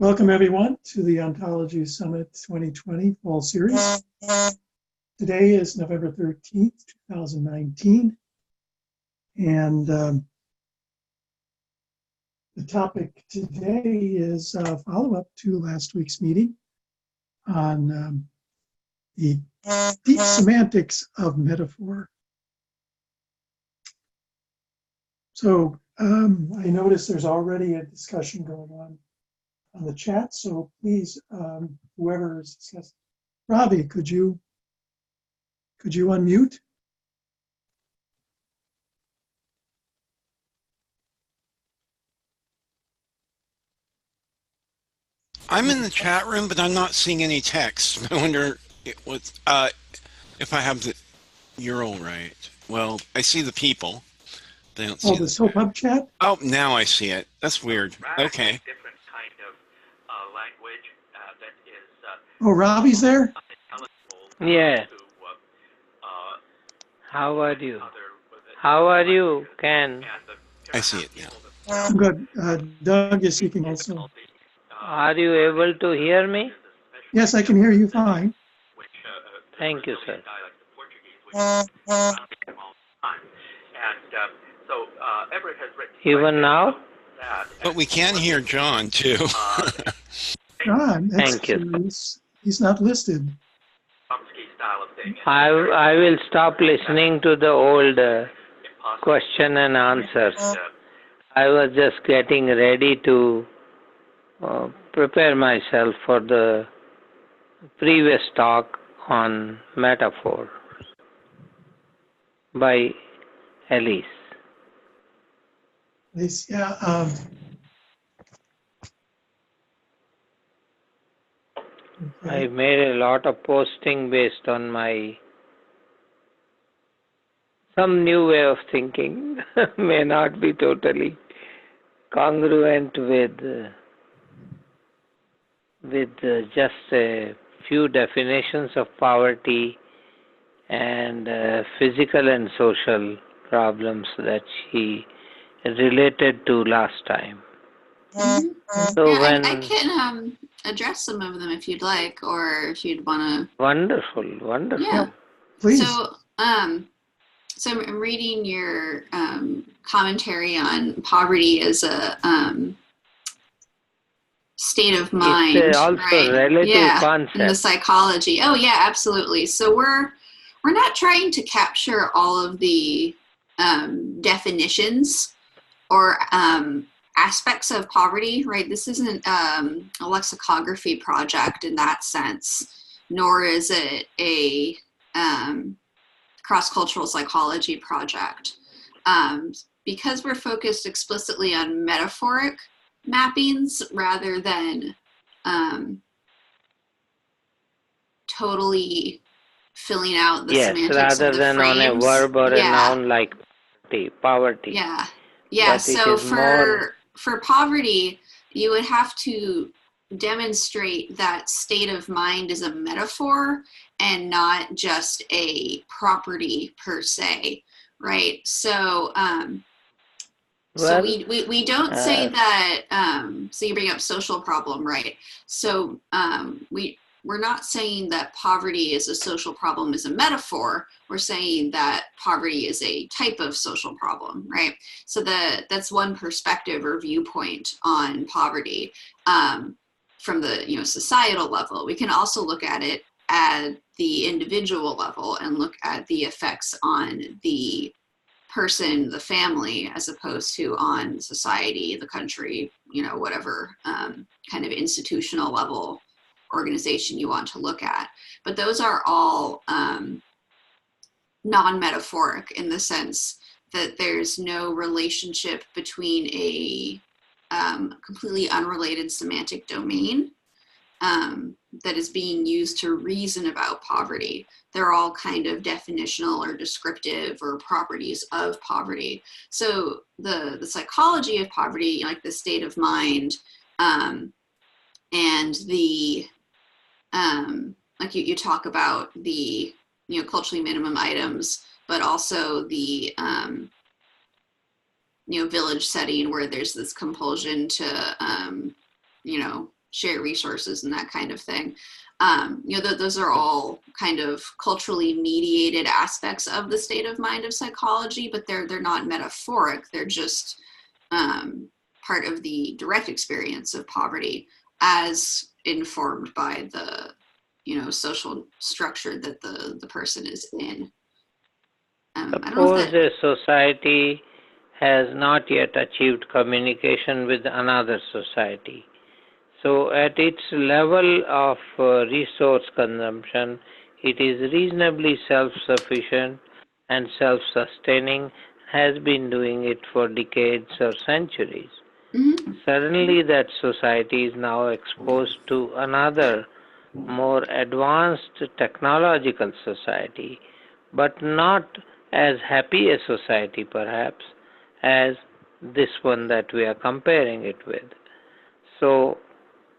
Welcome everyone to the Ontology Summit 2020 Fall Series. Today is November 13th, 2019, and the topic today is a follow-up to last week's meeting on the deep semantics of metaphor. So I notice there's already a discussion going on the chat, so please, whoever is discussing. Ravi, could you unmute? I'm in the chat room, but I'm not seeing any text. I wonder if I have the URL right. Well, I see the people. They don't see the SoPub chat? Oh, now I see it. That's weird. Okay. Different kind of language that is. Oh, Ravi's there? Yeah. How are you? How are you, Ken? I see it now. I'm good. Doug is speaking also. Are you able to hear me? Yes, I can hear you fine. Thank you, sir. Even now? But we can hear John, too. John, thank you. He's not listed. I will stop listening to the old question and answers. I was just getting ready to prepare myself for the previous talk on metaphor by Elise. Yeah. I made a lot of posting based on my some new way of thinking. May not be totally congruent with just a few definitions of poverty and physical and social problems that she related to last time. So yeah, I can address some of them if you'd like, or if you'd want to. Wonderful. Yeah, please. So I'm reading your commentary on poverty as a state of mind. It's also right? relative concept. In the psychology. Oh yeah, absolutely. So we're not trying to capture all of the definitions or aspects of poverty, right? This isn't a lexicography project in that sense, nor is it a cross-cultural psychology project. Because we're focused explicitly on metaphoric mappings rather than totally filling out the semantics rather of the than frames. On a verb or a noun like poverty. Yeah. So for poverty, you would have to demonstrate that state of mind is a metaphor and not just a property per se, right? So so we don't say that. So you bring up social problem, right? So we're not saying that poverty is a social problem as a metaphor. We're saying that poverty is a type of social problem, right? So that's one perspective or viewpoint on poverty from the societal level. We can also look at it at the individual level and look at the effects on the person, the family, as opposed to on society, the country, whatever kind of institutional level organization you want to look at. But those are all non-metaphoric in the sense that there's no relationship between a completely unrelated semantic domain that is being used to reason about poverty. They're all kind of definitional or descriptive or properties of poverty. So the psychology of poverty, like the state of mind, and the like you talk about the culturally minimum items, but also the village setting where there's this compulsion to share resources and that kind of thing. You know, those are all kind of culturally mediated aspects of the state of mind of psychology, but they're not metaphoric. They're just part of the direct experience of poverty as informed by the, you know, social structure that the person is in. Suppose a society has not yet achieved communication with another society. So at its level of resource consumption, it is reasonably self-sufficient and self-sustaining, has been doing it for decades or centuries. Mm-hmm. Suddenly that society is now exposed to another more advanced technological society, but not as happy a society perhaps as this one that we are comparing it with. So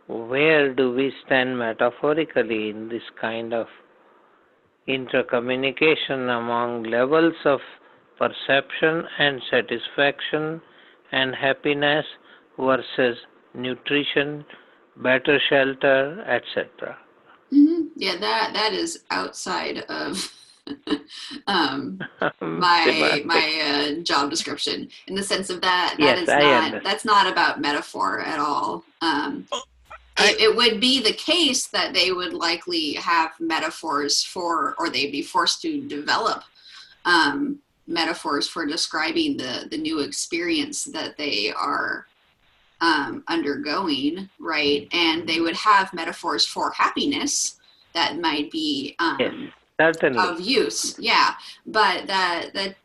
where do we stand metaphorically in this kind of intercommunication among levels of perception and satisfaction and happiness versus nutrition, better shelter, etc.? Mm-hmm. Yeah, that is outside of my job description, in the sense of that that's not about metaphor at all. It would be the case that they would likely have metaphors for, or they'd be forced to develop metaphors for describing the new experience that they are undergoing, right? And they would have metaphors for happiness that might be of use, yeah. But that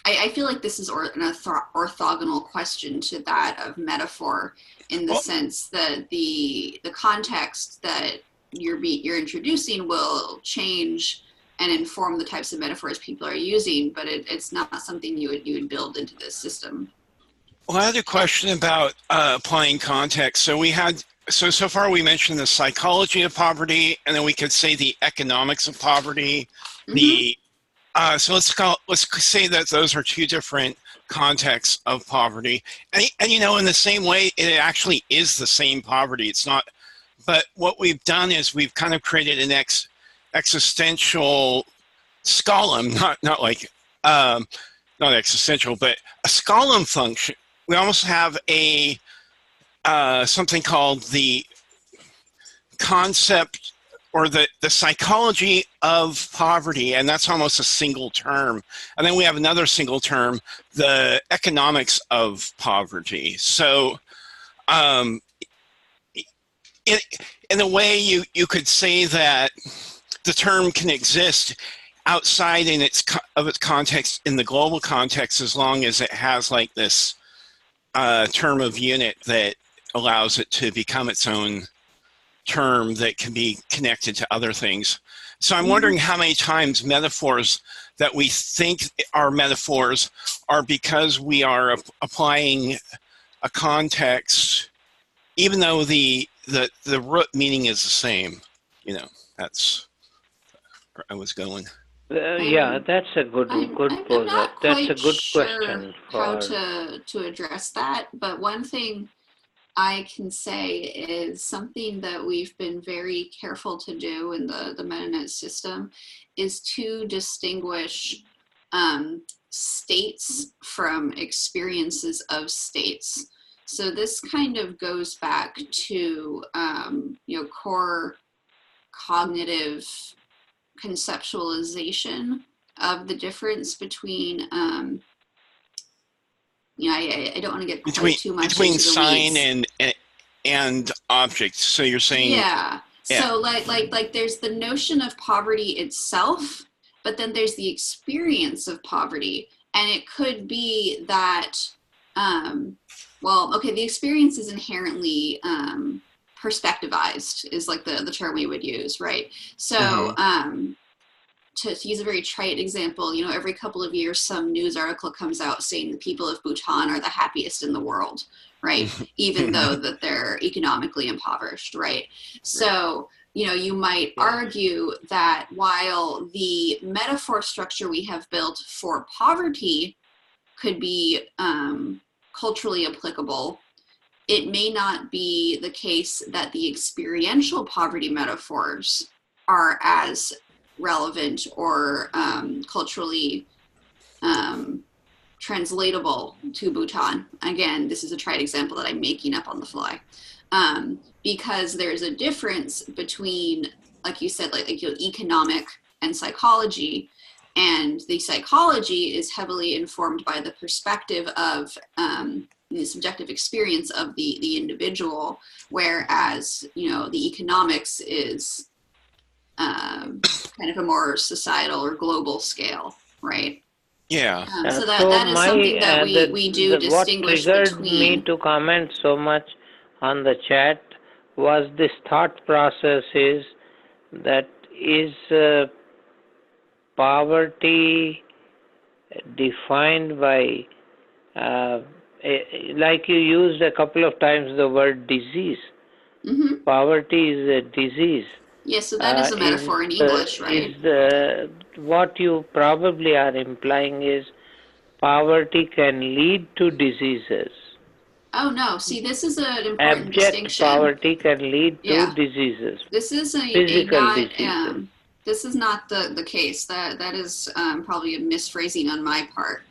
I feel like this is an orthogonal question to that of metaphor, in the sense that the context that you're introducing will change and inform the types of metaphors people are using, but it's not something you would build into this system. Well, I had a question about applying context. So far we mentioned the psychology of poverty, and then we could say the economics of poverty. Mm-hmm. So let's say that those are two different contexts of poverty, and you know, in the same way, it actually is the same poverty. It's not, but what we've done is we've kind of created an existential scolum, not like not existential, but a scolum function. We almost have a something called the concept or the psychology of poverty, and that's almost a single term. And then we have another single term, the economics of poverty. So in a way, you could say that the term can exist outside of its context in the global context, as long as it has like this term of unit that allows it to become its own term that can be connected to other things. So I'm wondering how many times metaphors that we think are metaphors are because we are applying a context, even though the root meaning is the same. You know, that's where I was going. Yeah, that's a good pose. That's a good question. How to address that, but one thing I can say is something that we've been very careful to do in the MetaNet system is to distinguish states from experiences of states. So this kind of goes back to core cognitive conceptualization of the difference between I don't want to get too much between into the sign weeds. and object. So you're saying yeah. So like there's the notion of poverty itself, but then there's the experience of poverty, and it could be that the experience is inherently perspectivized, is like the term we would use, right? So to use a very trite example, every couple of years some news article comes out saying the people of Bhutan are the happiest in the world, right? Even though that they're economically impoverished, right? So you might argue that while the metaphor structure we have built for poverty could be culturally applicable, it may not be the case that the experiential poverty metaphors are as relevant or culturally translatable to Bhutan. Again, this is a trite example that I'm making up on the fly. Because there's a difference between, like you said, like economic and psychology, and the psychology is heavily informed by the perspective of the subjective experience of the individual, whereas, you know, the economics is kind of a more societal or global scale, right? Yeah. So that is something that we do distinguish what triggered between. me to comment so much on the chat was this thought process is that is poverty defined by, like you used a couple of times the word disease. Mm-hmm. Poverty is a disease. Yes, so that is a metaphor in English, right? What you probably are implying is poverty can lead to diseases. Oh no, see, this is an important distinction. Poverty can lead to diseases. This is physical diseases. This is not the case. That is probably a misphrasing on my part.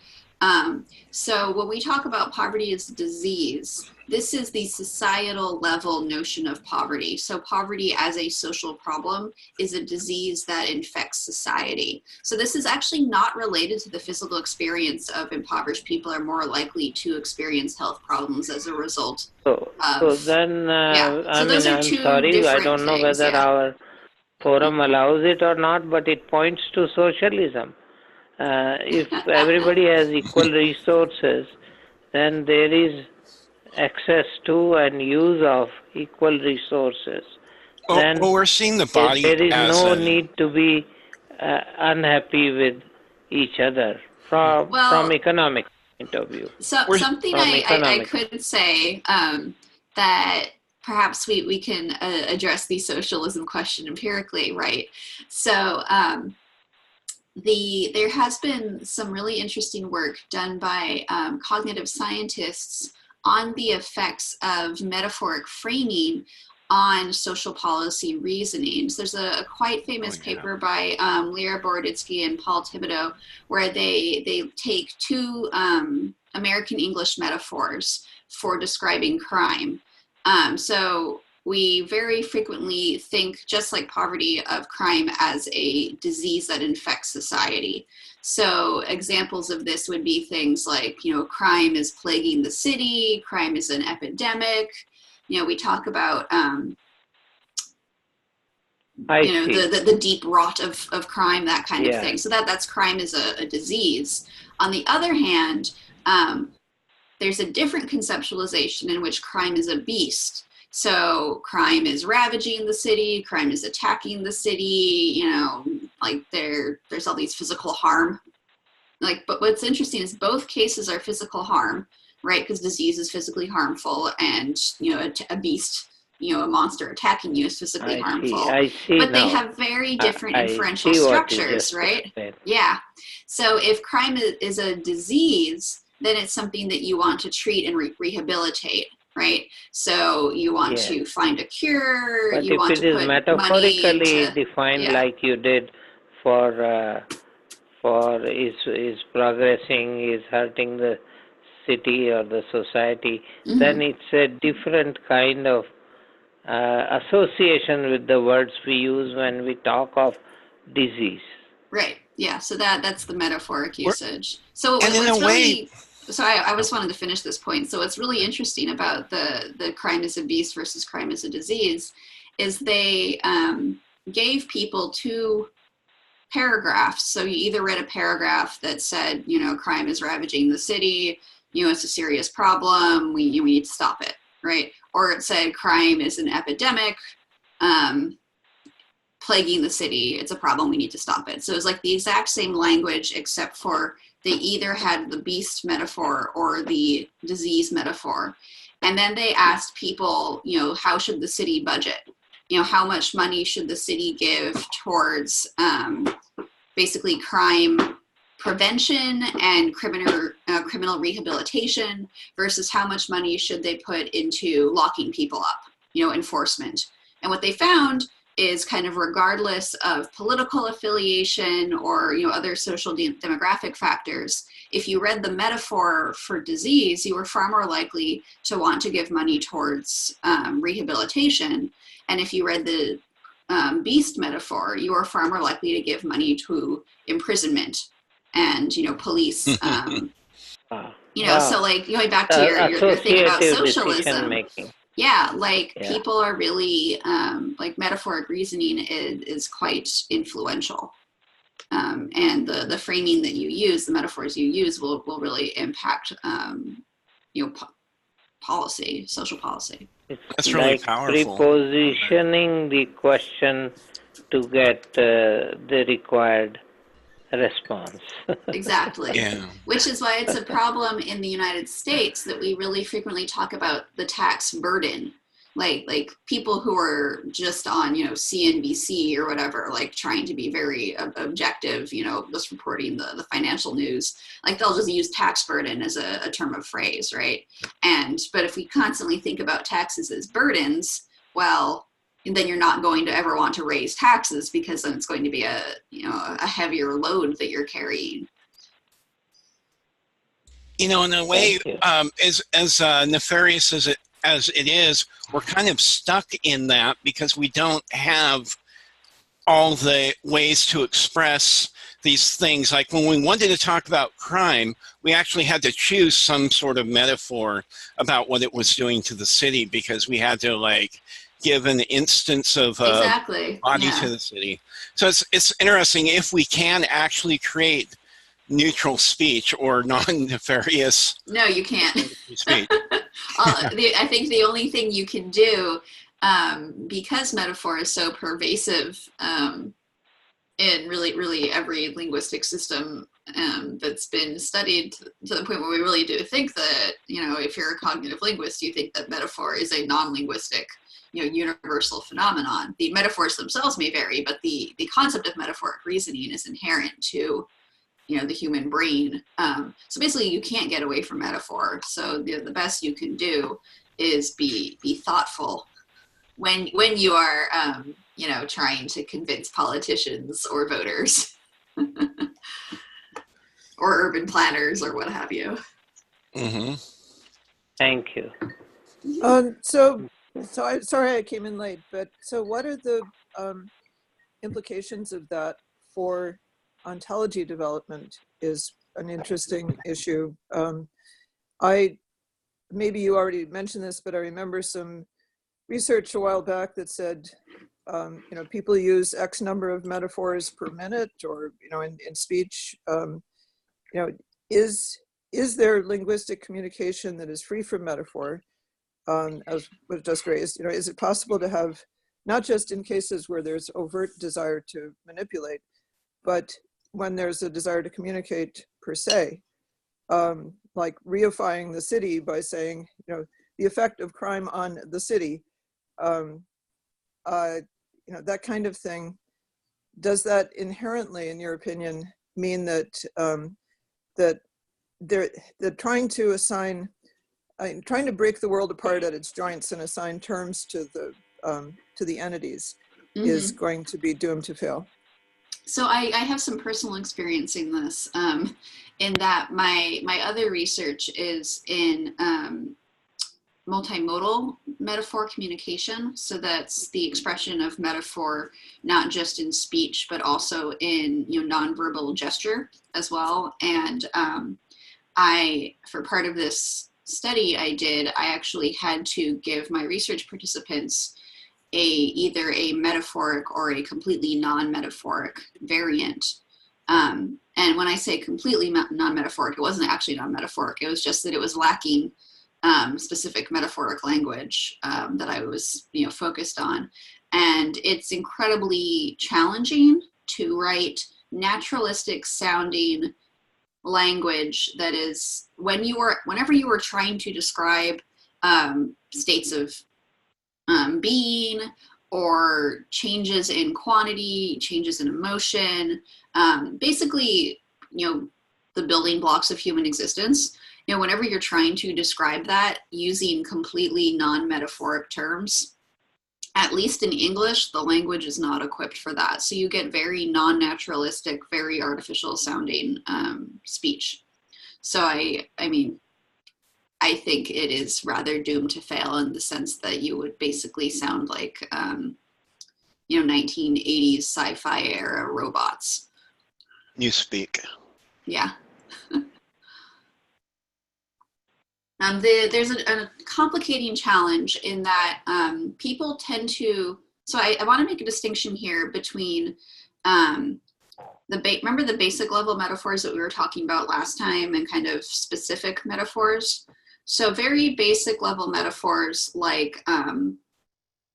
So when we talk about poverty as disease, this is the societal level notion of poverty. So poverty as a social problem is a disease that infects society. So this is actually not related to the physical experience of impoverished people are more likely to experience health problems as a result. So then, I'm sorry, I don't know whether our forum allows it or not, but it points to socialism. If everybody has equal resources, then there is access to and use of equal resources. Then we're seeing the body there is as no need to be unhappy with each other from economic point of view. So something I could say that perhaps we can address the socialism question empirically, right? So there has been some really interesting work done by cognitive scientists on the effects of metaphoric framing on social policy reasonings. There's a quite famous paper by Lera Boroditsky and Paul Thibodeau where they take two American English metaphors for describing crime. So we very frequently think, just like poverty, of crime as a disease that infects society. So examples of this would be things like, you know, crime is plaguing the city, crime is an epidemic. You know, we talk about, the deep rot of crime, that kind of thing. So that's crime is a disease. On the other hand, there's a different conceptualization in which crime is a beast. So crime is ravaging the city, crime is attacking the city, you know, like there's all these physical harm. But what's interesting is both cases are physical harm, right? Because disease is physically harmful, and, you know, a beast, you know, a monster attacking you is physically harmful. I see but now. They have very different inferential structures, right? Explained. Yeah. So if crime is a disease, then it's something that you want to treat and rehabilitate, right? So you want to find a cure. But you want if it to is put metaphorically defined, like you did for is progressing, is hurting the city or the society, then it's a different kind of association with the words we use when we talk of disease. Right. Yeah. So that's the metaphoric usage. So and in a way, so I just wanted to finish this point. So what's really interesting about the crime is a beast versus crime is a disease is they gave people two paragraphs. So you either read a paragraph that said, you know, crime is ravaging the city, you know, it's a serious problem, we need to stop it, right? Or it said crime is an epidemic, plaguing the city, it's a problem, we need to stop it. So it's like the exact same language, except for they either had the beast metaphor or the disease metaphor. And then they asked people, you know, how should the city budget? You know, how much money should the city give towards basically crime prevention and criminal rehabilitation versus how much money should they put into locking people up, enforcement. And what they found is kind of regardless of political affiliation or other social demographic factors, if you read the metaphor for disease, you were far more likely to want to give money towards rehabilitation. And if you read the beast metaphor, you are far more likely to give money to imprisonment and police. So like going back to your thing about socialism. Yeah, people are really like metaphoric reasoning is quite influential, and the framing that you use, the metaphors you use, will really impact policy, social policy. That's really powerful. Prepositioning the question to get the required response. Exactly. Yeah. Which is why it's a problem in the United States that we really frequently talk about the tax burden. Like people who are just on, CNBC or whatever, like trying to be very objective, just reporting the financial news, like they'll just use tax burden as a term of phrase, right? But if we constantly think about taxes as burdens, well, then you're not going to ever want to raise taxes because then it's going to be a heavier load that you're carrying. In a way, as nefarious as it is, we're kind of stuck in that because we don't have all the ways to express these things. Like when we wanted to talk about crime, we actually had to choose some sort of metaphor about what it was doing to the city because we had to give an instance of body to the city. So it's interesting if we can actually create neutral speech or non-nefarious. No, you can't. Speech. I think the only thing you can do, because metaphor is so pervasive in really every linguistic system that's been studied to the point where we really do think that, if you're a cognitive linguist, you think that metaphor is a non-linguistic universal phenomenon. The metaphors themselves may vary, but the concept of metaphoric reasoning is inherent to the human brain. So basically you can't get away from metaphor. So the best you can do is be thoughtful when you are trying to convince politicians or voters or urban planners or what have you. Mm-hmm. Thank you. So sorry I came in late, but so what are the implications of that for ontology development is an interesting issue. Maybe you already mentioned this, but I remember some research a while back that said, people use X number of metaphors per minute or, in speech, is there linguistic communication that is free from metaphor? As was just raised, is it possible to have, not just in cases where there's overt desire to manipulate, but when there's a desire to communicate per se, like reifying the city by saying, the effect of crime on the city, that kind of thing. Does that inherently, in your opinion, mean that that they're trying to assign, trying to break the world apart at its joints and assign terms to the entities is going to be doomed to fail? So I have some personal experience in this, in that my other research is in multimodal metaphor communication. So that's the expression of metaphor, not just in speech, but also in nonverbal gesture as well. And for part of this study I actually had to give my research participants either a metaphoric or a completely non-metaphoric variant. And when I say completely non-metaphoric, it wasn't actually non-metaphoric. It was just that it was lacking specific metaphoric language that I was focused on. And it's incredibly challenging to write naturalistic sounding language that is, whenever you are trying to describe states of being or changes in quantity, changes in emotion, basically, the building blocks of human existence. Whenever you're trying to describe that using completely non-metaphoric terms, at least in English, the language is not equipped for that. So you get very non-naturalistic, very artificial sounding speech. So I mean, I think it is rather doomed to fail in the sense that you would basically sound like, 1980s sci-fi era robots. Newspeak. Yeah. There's a complicating challenge in that people tend to, so I want to make a distinction here between remember the basic level metaphors that we were talking about last time and kind of specific metaphors? So very basic level metaphors like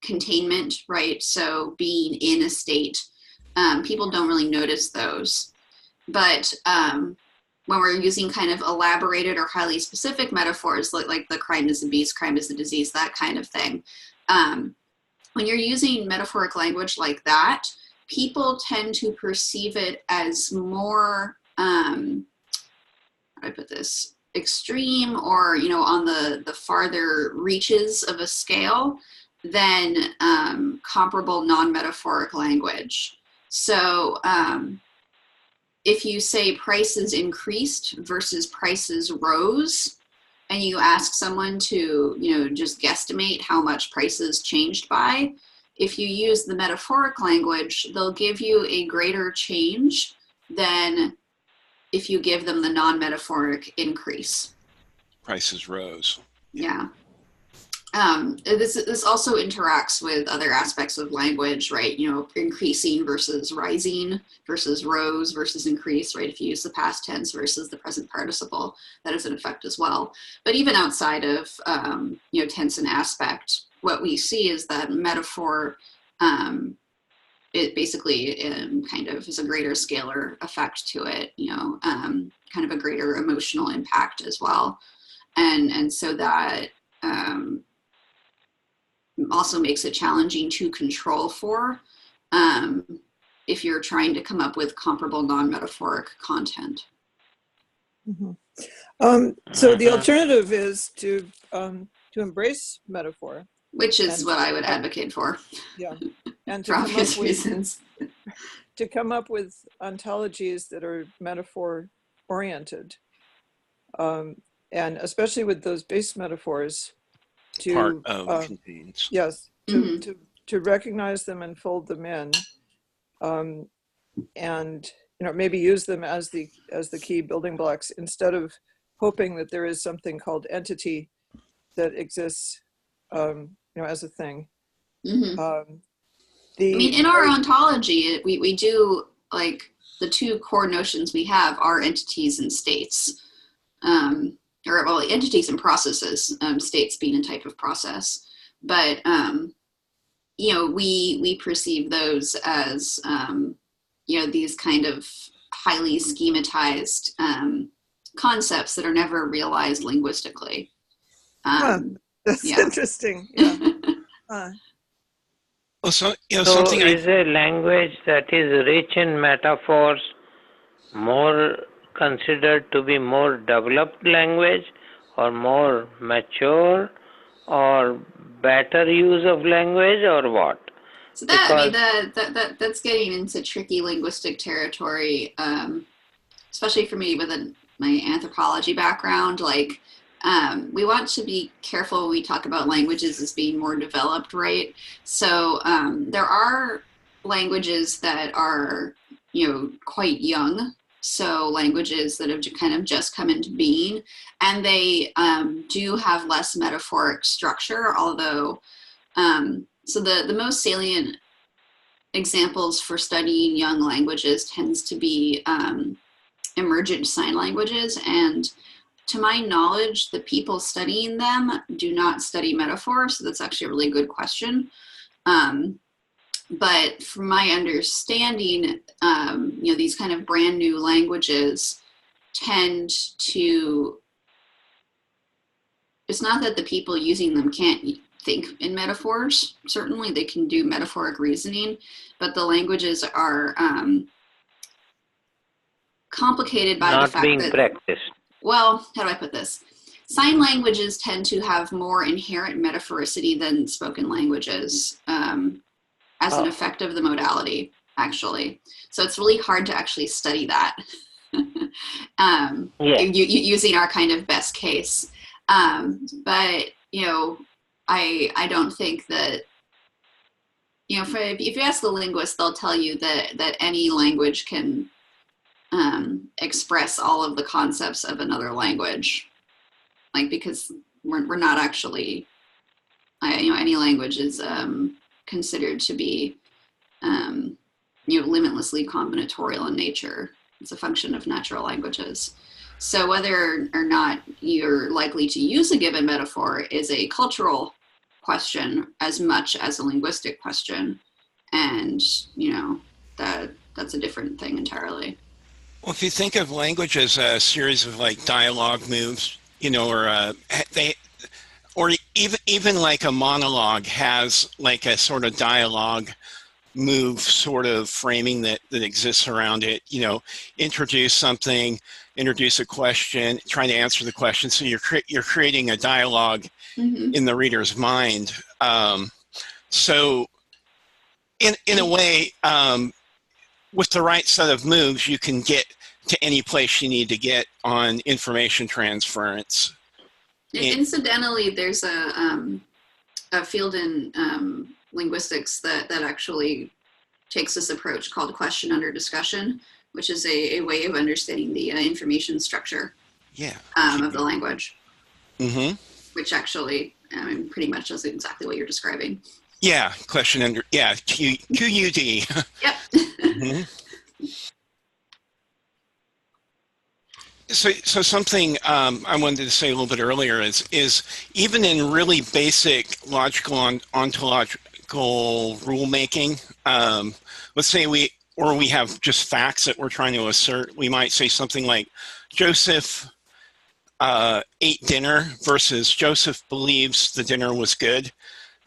containment, right? So being in a state, people don't really notice those. But when we're using kind of elaborated or highly specific metaphors, like the crime is the beast, crime is the disease, that kind of thing, when you're using metaphoric language like that, people tend to perceive it as more, how do I put this, extreme or, on the farther reaches of a scale than comparable non-metaphoric language. So if you say prices increased versus prices rose, and you ask someone to, just guesstimate how much prices changed by, if you use the metaphoric language, they'll give you a greater change than if you give them the non-metaphoric increase. Prices rose. Yeah. This also interacts with other aspects of language, right? Increasing versus rising versus rose versus increase, right? If you use the past tense versus the present participle, that is an effect as well. But even outside of, tense and aspect, what we see is that metaphor, it basically kind of is a greater scalar effect to it, kind of a greater emotional impact as well. And so that, also makes it challenging to control for if you're trying to come up with comparable non-metaphoric content. Mm-hmm. So the alternative is to embrace metaphor, which is what I would advocate for. Yeah, and for obvious reasons. To come up with ontologies that are metaphor oriented, and especially with those base metaphors. Part of contains. Yes, to recognize them and fold them in, and maybe use them as the key building blocks instead of hoping that there is something called entity that exists, as a thing. Mm-hmm. In our ontology, we do, like, the two core notions we have are entities and states. Entities and processes, states being a type of process. But, we perceive those as, these kind of highly schematized concepts that are never realized linguistically. That's interesting. Yeah. So something is a language that is rich in metaphors more considered to be more developed language or more mature or better use of language or what? So that's getting into tricky linguistic territory, especially for me with my anthropology background. Like, we want to be careful when we talk about languages as being more developed, right? So there are languages that are, quite young. So languages that have kind of just come into being, and they do have less metaphoric structure, although, so the most salient examples for studying young languages tends to be emergent sign languages. And to my knowledge, the people studying them do not study metaphor, so that's actually a really good question. But from my understanding, these kind of brand new languages tend to, it's not that the people using them can't think in metaphors. Certainly they can do metaphoric reasoning, but the languages are complicated by not the fact being that, practiced. well, how do I put this? Sign languages tend to have more inherent metaphoricity than spoken languages as an effect of the modality, actually. So it's really hard to actually study that using our kind of best case. But, you know, I don't think that, you know, if you ask the linguist, they'll tell you that any language can express all of the concepts of another language. Like, because we're not actually, you know, any language is considered to be, you know, limitlessly combinatorial in nature. It's a function of natural languages. So whether or not you're likely to use a given metaphor is a cultural question as much as a linguistic question. And, you know, that's a different thing entirely. Well, if you think of language as a series of like dialogue moves, you know, or even like a monologue has like a sort of dialogue move sort of framing that exists around it, you know, introduce something, introduce a question, trying to answer the question. So you're creating a dialogue in the reader's mind. So in a way, with the right set of moves, you can get to any place you need to get on information transference. Incidentally, there's a field in linguistics that actually takes this approach called question under discussion, which is a way of understanding the information structure of the language. Which actually, I mean, pretty much does exactly what you're describing. Yeah, question under, yeah, QUD. Yep. So something I wanted to say a little bit earlier is even in really basic logical ontological rulemaking, let's say we have just facts that we're trying to assert. We might say something like Joseph ate dinner versus Joseph believes the dinner was good.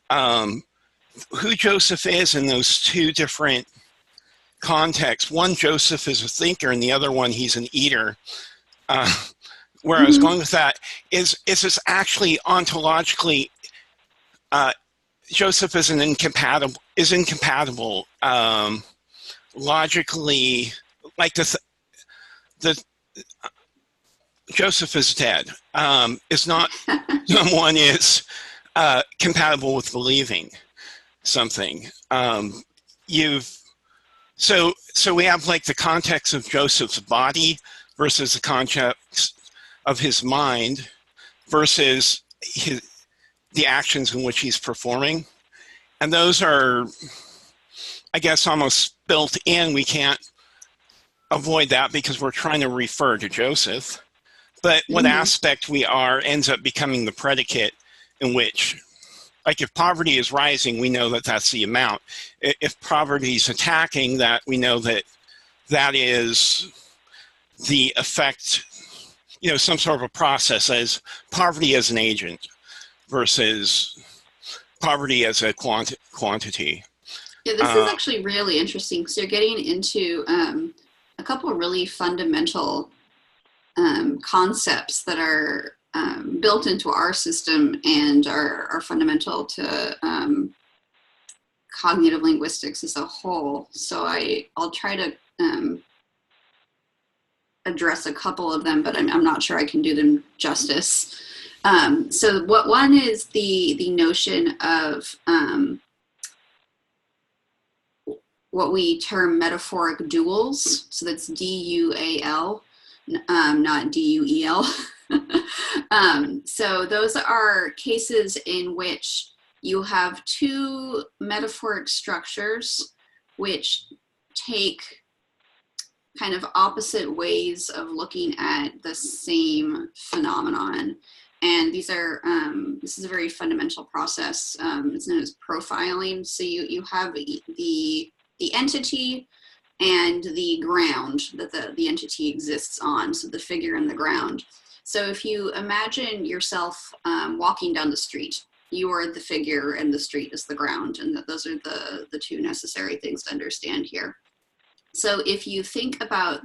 Who Joseph is in those two different contexts. One, Joseph is a thinker, and the other one, he's an eater. Where I was going with that is this actually ontologically, Joseph is incompatible logically, like the Joseph is dead, is not someone is compatible with believing something. So we have like the context of Joseph's body versus the context of his mind versus the actions in which he's performing. And those are, I guess, almost built in. We can't avoid that because we're trying to refer to Joseph. But what aspect we are ends up becoming the predicate in which, like if poverty is rising, we know that that's the amount. If poverty is attacking, that we know that that is the effect, you know, some sort of a process as poverty as an agent versus poverty as a quantity. Yeah, this is actually really interesting. So you're getting into a couple of really fundamental concepts that are built into our system and are fundamental to cognitive linguistics as a whole. So I'll try to address a couple of them, but I'm not sure I can do them justice. So one is the notion of what we term metaphoric duals. So that's D-U-A-L, not D-U-E-L. So those are cases in which you have two metaphoric structures which take kind of opposite ways of looking at the same phenomenon. And these are, this is a very fundamental process. It's known as profiling. So you have the entity and the ground that the entity exists on, so the figure and the ground. So if you imagine yourself walking down the street, you are the figure and the street is the ground, and those are the two necessary things to understand here. So if you think about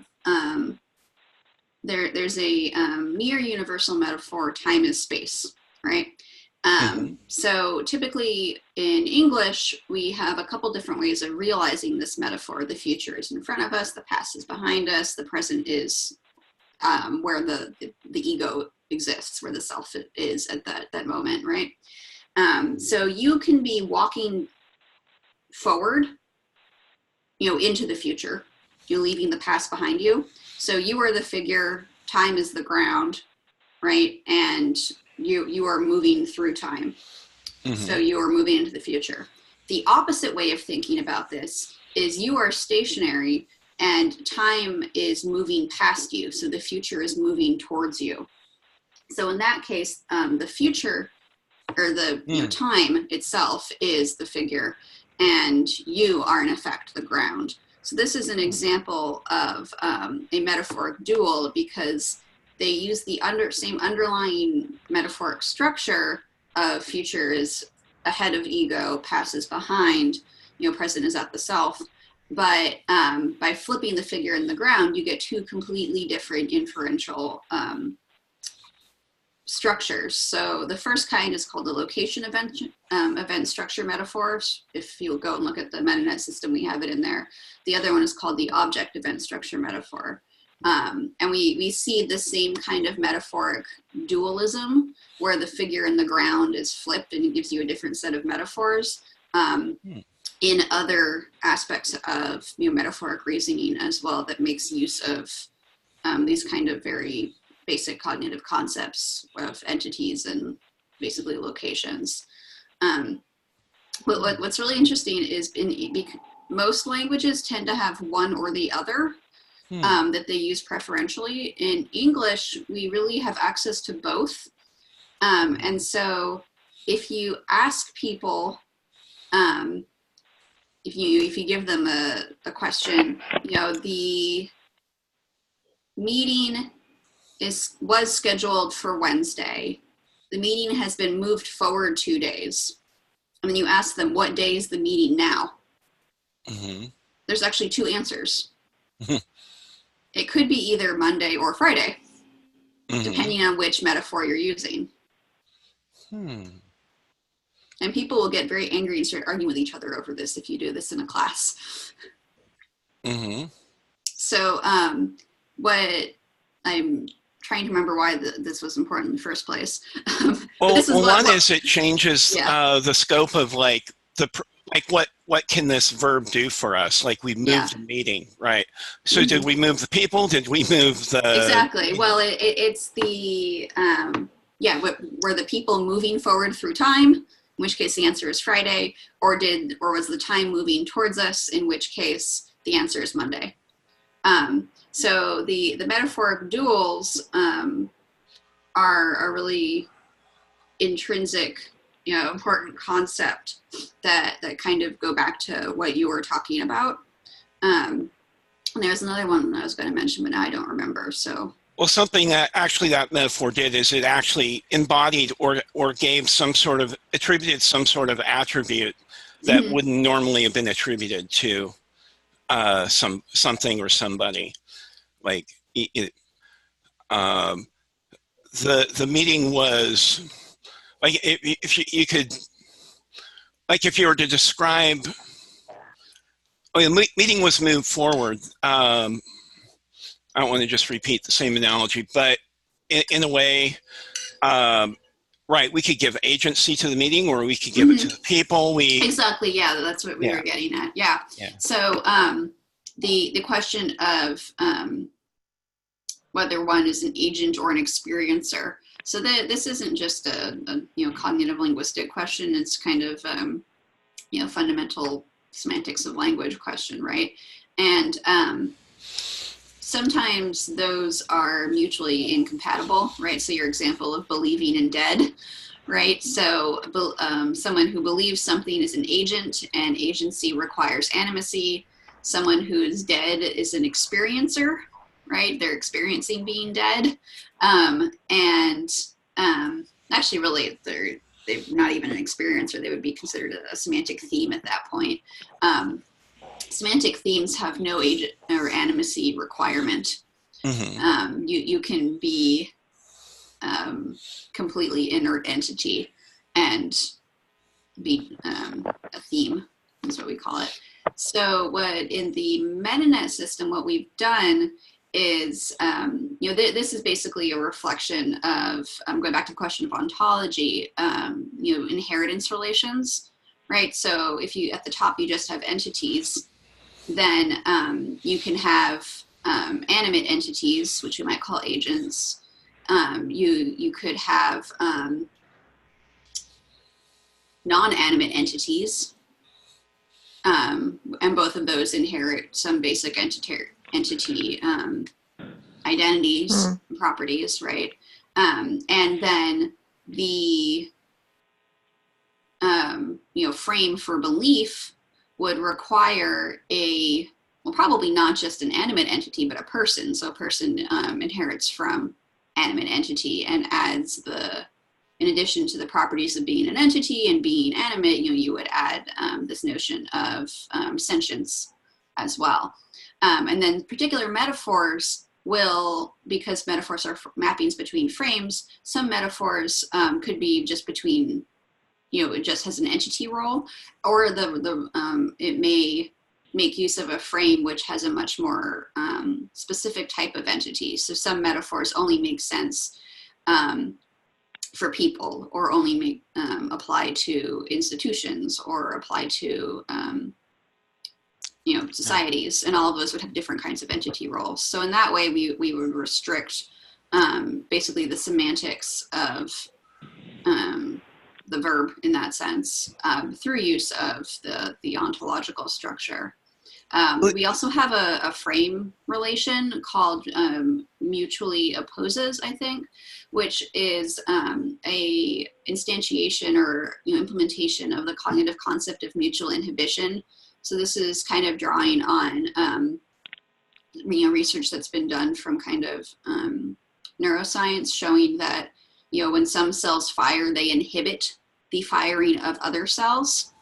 there's a near universal metaphor, time is space, right? So typically in English, we have a couple different ways of realizing this metaphor. The future is in front of us, the past is behind us, the present is where the ego exists, where the self is at that moment, right? So you can be walking forward, into the future. You're leaving the past behind you. So you are the figure, time is the ground, right? And you are moving through time. So you are moving into the future. The opposite way of thinking about this is you are stationary and time is moving past you. So the future is moving towards you. So in that case, the future, or the time itself, is the figure, and you are in effect the ground. So this is an example of a metaphoric dual, because they use the same underlying metaphoric structure of future is ahead of ego, past is behind, present is at the self. But by flipping the figure in the ground, you get two completely different inferential structures. So the first kind is called the location event structure metaphors. If you'll go and look at the MetaNet system, we have it in there. The other one is called the object event structure metaphor. And we see the same kind of metaphoric dualism where the figure in the ground is flipped and it gives you a different set of metaphors in other aspects of metaphoric reasoning as well, that makes use of these kind of very basic cognitive concepts of entities and basically locations. What's really interesting is most languages tend to have one or the other that they use preferentially. In English, we really have access to both. And so if you ask people, if you give them a question, the meeting was scheduled for Wednesday. The meeting has been moved forward 2 days. And then you ask them, what day is the meeting now? There's actually two answers. It could be either Monday or Friday, depending on which metaphor you're using. And people will get very angry and start arguing with each other over this if you do this in a class. So what I'm trying to remember why this was important in the first place. One is it changes the scope of what can this verb do for us? Like we moved the meeting, right? So did we move the people? Did we move the... Exactly. Well, it's the, were the people moving forward through time, in which case the answer is Friday, or was the time moving towards us, in which case the answer is Monday. So the metaphoric duals are a really intrinsic, important concept that kind of go back to what you were talking about. And there's another one I was going to mention, but now I don't remember. So. Well, something that actually that metaphor did is it actually embodied or attributed some sort of attribute that wouldn't normally have been attributed to something or somebody. Like the meeting was like if you could, like if you were to describe, the meeting was moved forward. I don't want to just repeat the same analogy, but in a way, right, we could give agency to the meeting, or we could give it to the people. Exactly, yeah, that's what we were getting at, yeah. So the question of whether one is an agent or an experiencer. So this isn't just a cognitive linguistic question. It's kind of fundamental semantics of language question, right? And sometimes those are mutually incompatible, right? So your example of believing in dead, right? So someone who believes something is an agent, and agency requires animacy. Someone who is dead is an experiencer, right? They're experiencing being dead. Actually, really, they're not even an experiencer. They would be considered a semantic theme at that point. Semantic themes have no agent or animacy requirement. Mm-hmm. You can be completely inert entity and be a theme, is what we call it. So what in the MetaNet system, what we've done is, this is basically a reflection of, going back to the question of ontology, inheritance relations, right? So if you, at the top, you just have entities, then you can have animate entities, which we might call agents. You could have non-animate entities, and both of those inherit some basic entity identities, properties, right? And then the frame for belief would require probably not just an animate entity, but a person. So a person inherits from animate entity and adds in addition to the properties of being an entity and being animate, you would add this notion of sentience as well. And then particular metaphors will, because metaphors are mappings between frames, some metaphors could be just between, it just has an entity role, or it may make use of a frame which has a much more specific type of entity. So some metaphors only make sense for people, or only apply to institutions, or apply to societies, and all of those would have different kinds of entity roles. So in that way, we would restrict basically the semantics of the verb in that sense through use of the ontological structure. We also have a frame relation called mutually opposes, I think, which is a instantiation or implementation of the cognitive concept of mutual inhibition. So this is kind of drawing on research that's been done from kind of neuroscience, showing that when some cells fire, they inhibit the firing of other cells.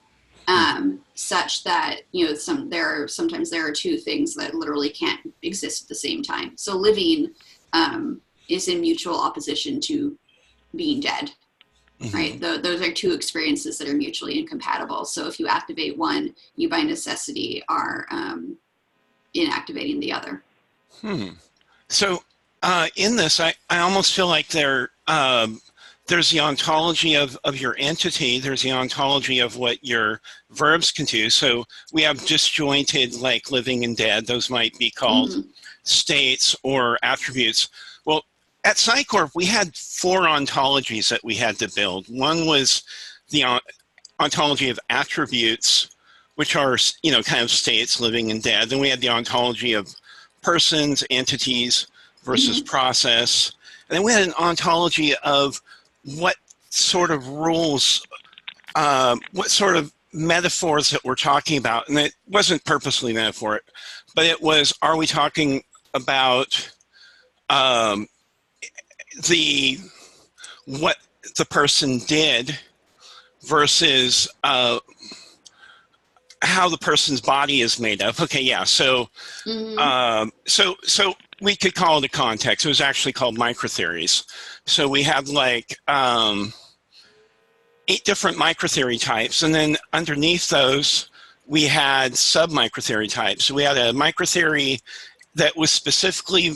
Such that sometimes there are two things that literally can't exist at the same time. So living is in mutual opposition to being dead, right? Those are two experiences that are mutually incompatible. So if you activate one, you by necessity are inactivating the other. So in this, I almost feel like there's the ontology of your entity, there's the ontology of what your verbs can do. So we have disjointed, like living and dead, those might be called states or attributes. Well, at SciCorp, we had 4 ontologies that we had to build. One was the ontology of attributes, which are, kind of states, living and dead. Then we had the ontology of persons, entities versus process. And then we had an ontology of what sort of rules, what sort of metaphors that we're talking about. And it wasn't purposely metaphoric, but it was, are we talking about what the person did versus how the person's body is made up? Okay, yeah. So, so we could call it a context. It was actually called microtheories. So we had like 8 different microtheory types, and then underneath those we had sub-microtheory types. So we had a microtheory that was specifically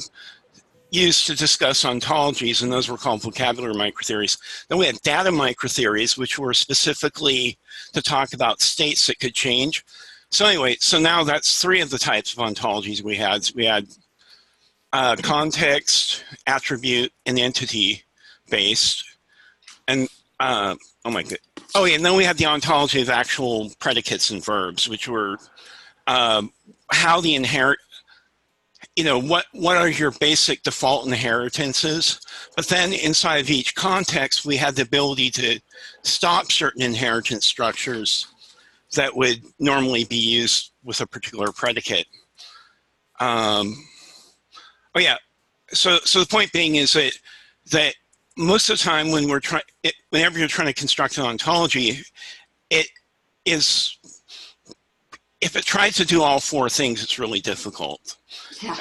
used to discuss ontologies, and those were called vocabulary microtheories. Then we had data microtheories, which were specifically to talk about states that could change. So anyway, so now that's 3 of the types of ontologies we had. We had context, attribute, and entity based. And oh my god. Oh yeah, and then we had the ontology of actual predicates and verbs, which were how the inherit, what are your basic default inheritances. But then inside of each context, we had the ability to stop certain inheritance structures that would normally be used with a particular predicate. Oh yeah, so the point being is that most of the time when whenever you're trying to construct an ontology, it is, if it tries to do all 4 things, it's really difficult. Yeah.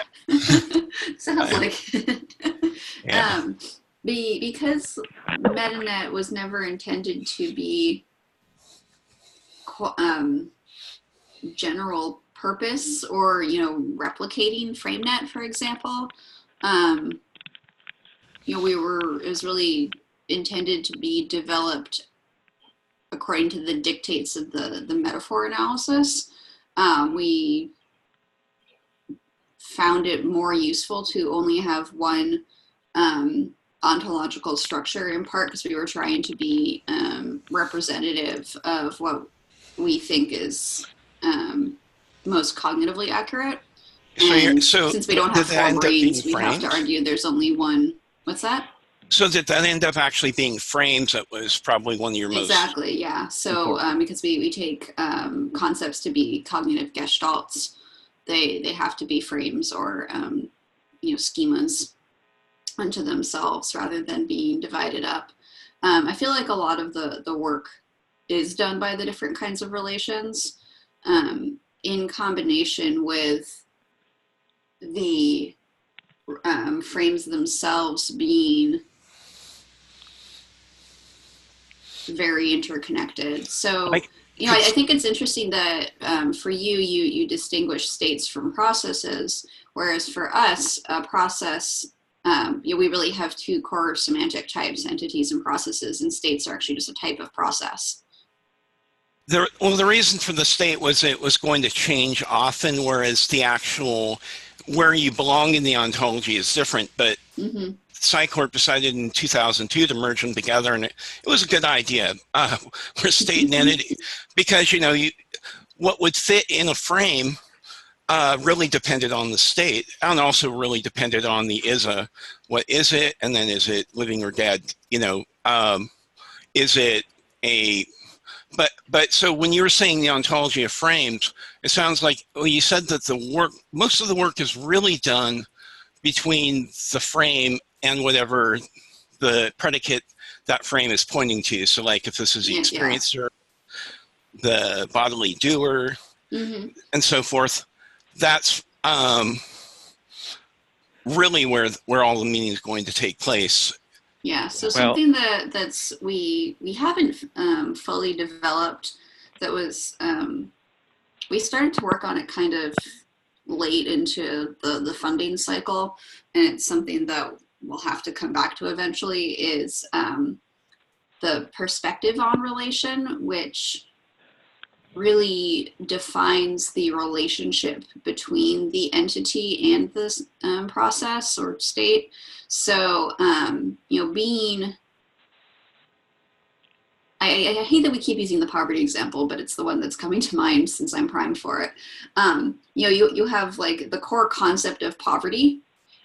Sounds like it. Yeah. Because MetaNet was never intended to be general purpose or, replicating FrameNet, for example. It was really intended to be developed according to the dictates of the metaphor analysis. We found it more useful to only have one ontological structure, in part because we were trying to be representative of what we think is most cognitively accurate. So since we don't have four brains, we have to argue there's only one. What's that? So did that end up actually being frames? That was probably one of your most... Exactly, yeah. So because we take concepts to be cognitive gestalts, they have to be frames or schemas unto themselves rather than being divided up. I feel like a lot of the work is done by the different kinds of relations in combination with the frames themselves being very interconnected. So, I think it's interesting that for you distinguish states from processes, whereas for us, a process, we really have two core semantic types, entities and processes, and states are actually just a type of process. The reason for the state was it was going to change often, whereas the actual where you belong in the ontology is different. But Sci-Corp decided in 2002 to merge them together, and it was a good idea for state and entity, because what would fit in a frame really depended on the state, and also really depended on the what is it, and then is it living or dead? Is it a But so when you were saying the ontology of frames, it sounds like you said that most of the work is really done between the frame and whatever the predicate that frame is pointing to. So like if this is the experiencer, the bodily doer, and so forth, that's really where all the meaning is going to take place. Yeah, so something that's we haven't fully developed, that was we started to work on it kind of late into the funding cycle, and it's something that we'll have to come back to eventually, is the perspective on relation, which really defines the relationship between the entity and this process or state. So, being, I hate that we keep using the poverty example, but it's the one that's coming to mind since I'm primed for it. You have like the core concept of poverty,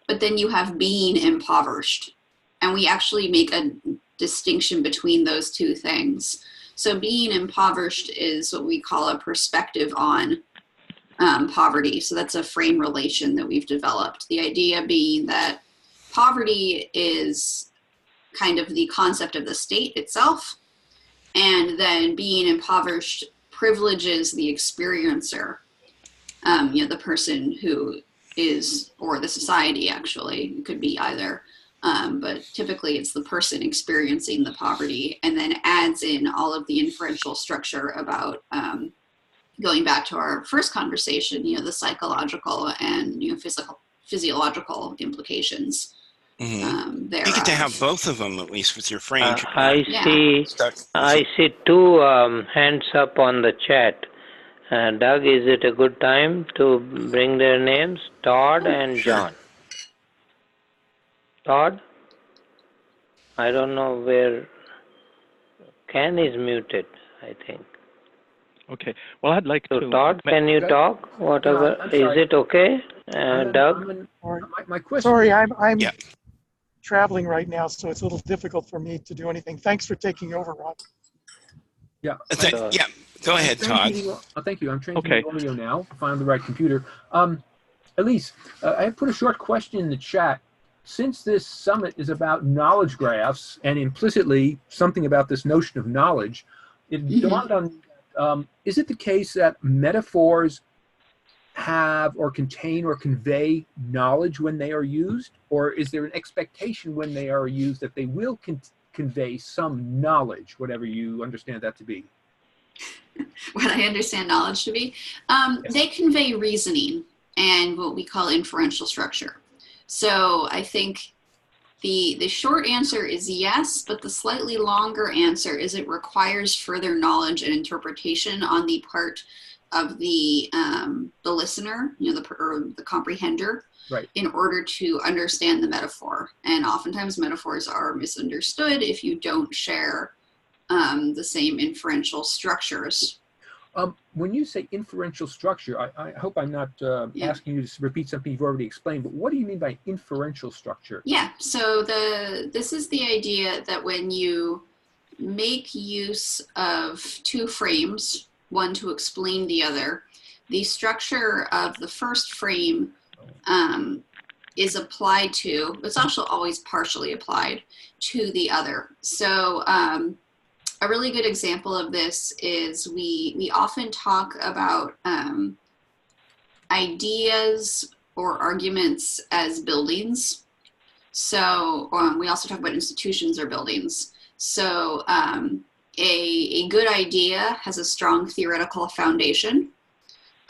but then you have being impoverished. And we actually make a distinction between those two things. So being impoverished is what we call a perspective on poverty. So that's a frame relation that we've developed. The idea being that poverty is kind of the concept of the state itself, and then being impoverished privileges the experiencer, the person who is, or the society actually, it could be either. But typically it's the person experiencing the poverty, and then adds in all of the inferential structure about, going back to our first conversation, the psychological and physiological implications. You get to have both of them, at least with your frame. I see two hands up on the chat. Doug, is it a good time to bring their names? Todd and John. Todd? I don't know where. Ken is muted, I think. Okay. Well, I'd like to. Todd, can you talk? Whatever. Is it okay? Doug? My question. Sorry, I'm traveling right now, so it's a little difficult for me to do anything. Thanks for taking over, Rob. Yeah. Go ahead, Todd. Thank you. I'm transmitting audio now. Find the right computer. Elise, I put a short question in the chat. Since this summit is about knowledge graphs and implicitly something about this notion of knowledge, it dawned on, is it the case that metaphors have or contain or convey knowledge when they are used? Or is there an expectation when they are used that they will convey some knowledge, whatever you understand that to be? What I understand knowledge to be? Yes. They convey reasoning and what we call inferential structure. So I think the short answer is yes, but the slightly longer answer is it requires further knowledge and interpretation on the part of the listener, the comprehender, right, in order to understand the metaphor. And oftentimes metaphors are misunderstood if you don't share the same inferential structures. When you say inferential structure, I hope I'm not asking you to repeat something you've already explained, but what do you mean by inferential structure? Yeah, so this is the idea that when you make use of two frames, one to explain the other, the structure of the first frame is applied to, it's also always partially applied to the other. So a really good example of this is we often talk about ideas or arguments as buildings. So we also talk about institutions or buildings. So a good idea has a strong theoretical foundation.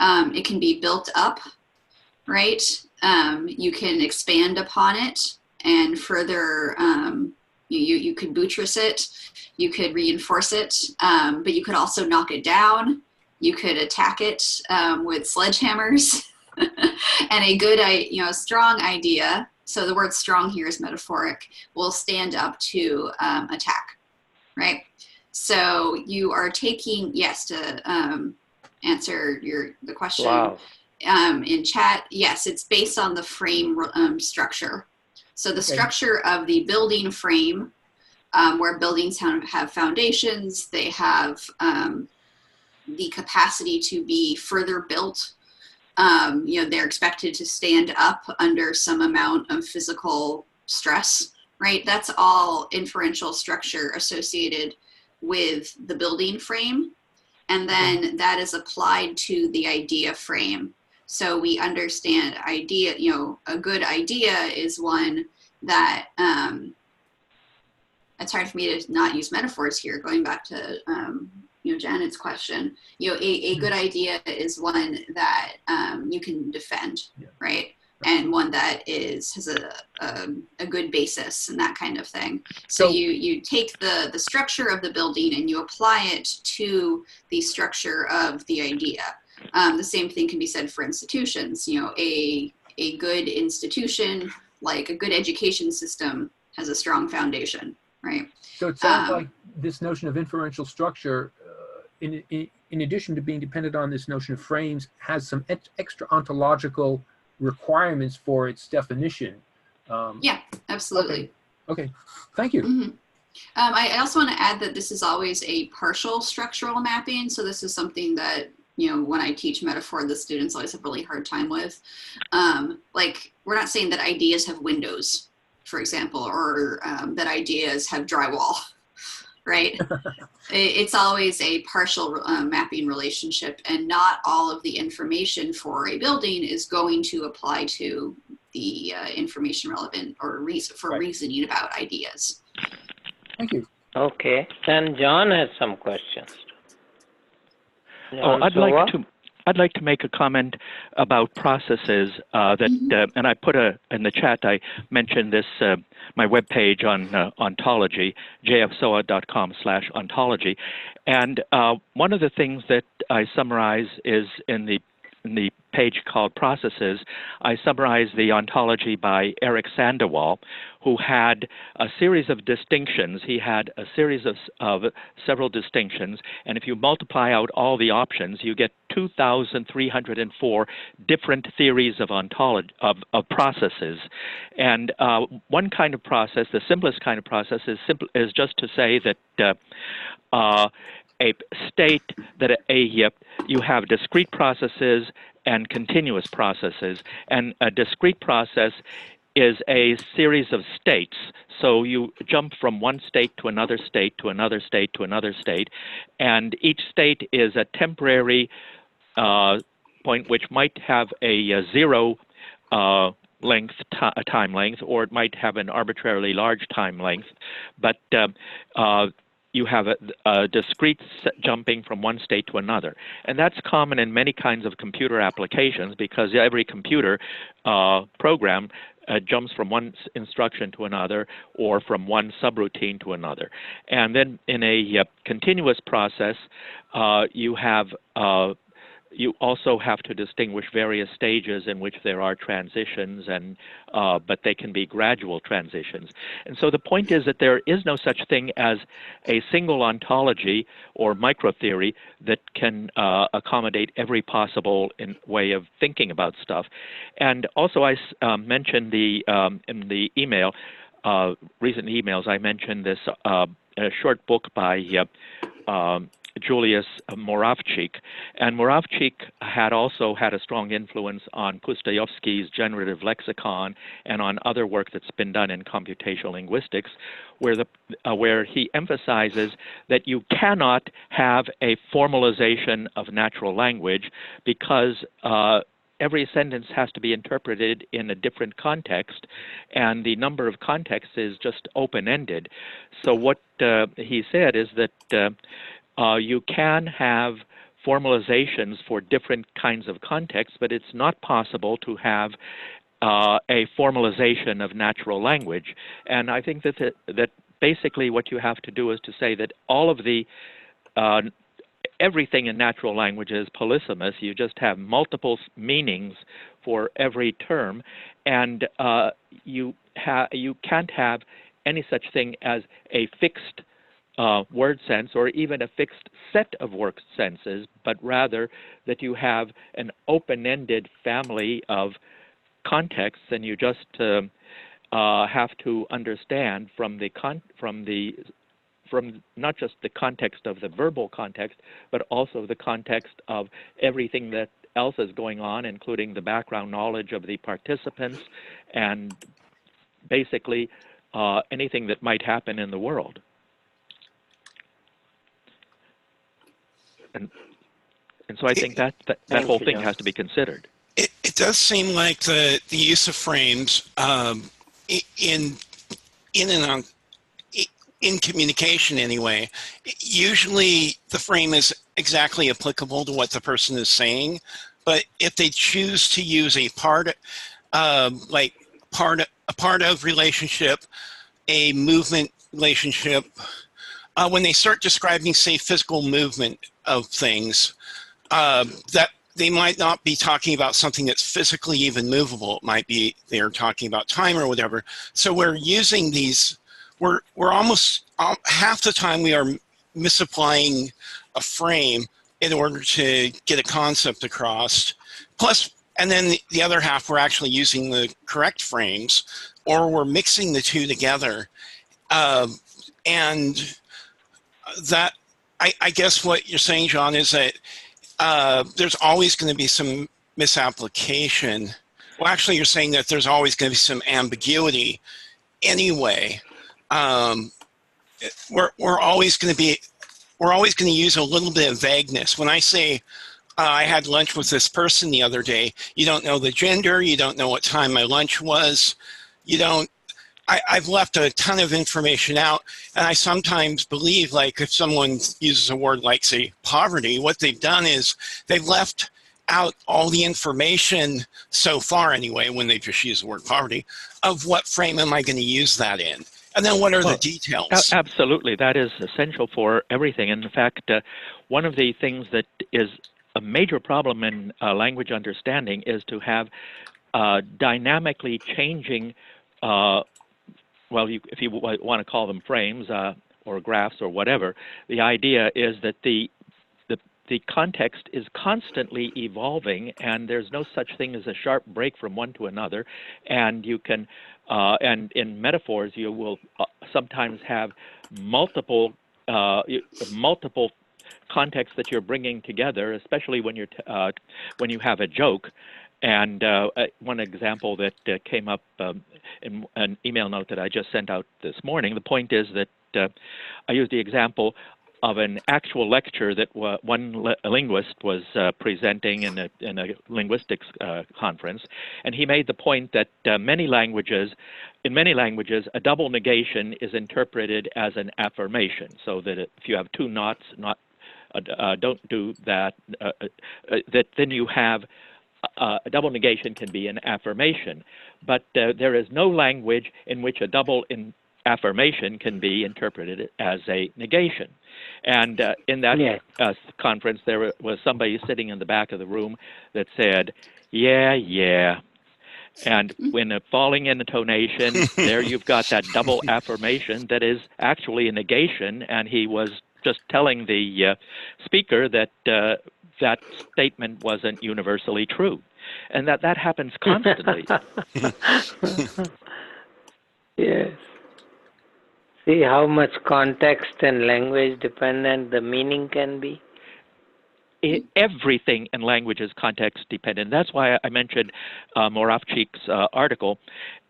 It can be built up, right? You can expand upon it and further, you could buttress it. You could reinforce it, but you could also knock it down. You could attack it with sledgehammers. And a strong idea, so the word strong here is metaphoric, will stand up to attack, right? So you are taking, yes, to answer the question. Wow. In chat, yes, it's based on the frame structure. So the structure of the building frame, where buildings have foundations, they have the capacity to be further built. They're expected to stand up under some amount of physical stress, right? That's all inferential structure associated with the building frame. And then that is applied to the idea frame. So we understand idea, a good idea is one that, it's hard for me to not use metaphors here, going back to, Janet's question. A good idea is one that you can defend, right? And one that has a good basis and that kind of thing. So you take the structure of the building and you apply it to the structure of the idea. The same thing can be said for institutions. A good institution, like a good education system, has a strong foundation, right? So it sounds like this notion of inferential structure, in addition to being dependent on this notion of frames, has some extra ontological requirements for its definition. Yeah, absolutely. Okay. Thank you. Mm-hmm. I also want to add that this is always a partial structural mapping. So this is something that, when I teach metaphor, the students always have a really hard time with. Like, we're not saying that ideas have windows, for example, or that ideas have drywall, right? It's always a partial mapping relationship, and not all of the information for a building is going to apply to the information relevant or reasoning about ideas. Thank you. Okay, then John has some questions. John, I'd like to make a comment about processes and I put in the chat, I mentioned this, my webpage on Ontology, jfsoa.com/ontology. And one of the things that I summarize is in the page called Processes, I summarize the ontology by Eric Sandoval, who had a series of distinctions. He had a series of several distinctions, and if you multiply out all the options, you get 2,304 different theories of ontology, of processes. And one kind of process, the simplest kind of process, is just to say that a state that you have discrete processes and continuous processes, and a discrete process is a series of states. So you jump from one state to another state to another state to another state, and each state is a temporary point which might have a zero time length, or it might have an arbitrarily large time length, but you have a discrete jumping from one state to another. And that's common in many kinds of computer applications, because every computer program jumps from one instruction to another, or from one subroutine to another. And then in a continuous process, you also have to distinguish various stages in which there are transitions, and but they can be gradual transitions. And so the point is that there is no such thing as a single ontology or microtheory that can accommodate every possible way of thinking about stuff. And also I mentioned in the email, recent emails, I mentioned this a short book by Julius Moravcsik, and Moravcsik had also had a strong influence on Pustoyevsky's generative lexicon and on other work that's been done in computational linguistics, where he emphasizes that you cannot have a formalization of natural language, because every sentence has to be interpreted in a different context, and the number of contexts is just open-ended. So what he said is that you can have formalizations for different kinds of contexts, but it's not possible to have a formalization of natural language. And I think that basically what you have to do is to say that all of the everything in natural language is polysemous. You just have multiple meanings for every term, and you can't have any such thing as a fixed word sense, or even a fixed set of word senses, but rather that you have an open-ended family of contexts, and you just have to understand from not just the context of the verbal context, but also the context of everything that else is going on, including the background knowledge of the participants, and basically anything that might happen in the world. And so I think that whole thing has to be considered. It does seem like the use of frames in communication anyway, usually the frame is exactly applicable to what the person is saying, but if they choose to use a part of relationship, a movement relationship, when they start describing, say, physical movement of things, that they might not be talking about something that's physically even movable. It might be they're talking about time or whatever. So we're using these, we're almost, half the time we are misapplying a frame in order to get a concept across. Plus, and then the other half, we're actually using the correct frames, or we're mixing the two together. And that, I guess what you're saying, John, is that there's always going to be some misapplication. Well, actually, you're saying that there's always going to be some ambiguity anyway. We're always going to use a little bit of vagueness. When I say I had lunch with this person the other day, you don't know the gender, you don't know what time my lunch was, you don't. I've left a ton of information out, and I sometimes believe, like, if someone uses a word like, say, poverty, what they've done is they've left out all the information so far anyway, when they just use the word poverty, of what frame am I going to use that in? And then what are the details? Absolutely. That is essential for everything. In fact, one of the things that is a major problem in language understanding is to have dynamically changing well, if you want to call them frames or graphs or whatever, the idea is that the context is constantly evolving, and there's no such thing as a sharp break from one to another. And you can, and in metaphors, you will sometimes have multiple contexts that you're bringing together, especially when when you have a joke. And one example that came up in an email note that I just sent out this morning, the point is that I used the example, of an actual lecture that one linguist was presenting in a linguistics conference, and he made the point that in many languages, a double negation is interpreted as an affirmation. So that if you have two nots, don't do that, that then you have a double negation can be an affirmation. But there is no language in which a double affirmation can be interpreted as a negation. And in that conference, there was somebody sitting in the back of the room that said, yeah. And when a falling intonation, there you've got that double affirmation that is actually a negation, and he was just telling the speaker that that statement wasn't universally true. And that happens constantly. Yes. See how much context and language dependent the meaning can be? Everything in language is context dependent. That's why I mentioned Moravcik's article.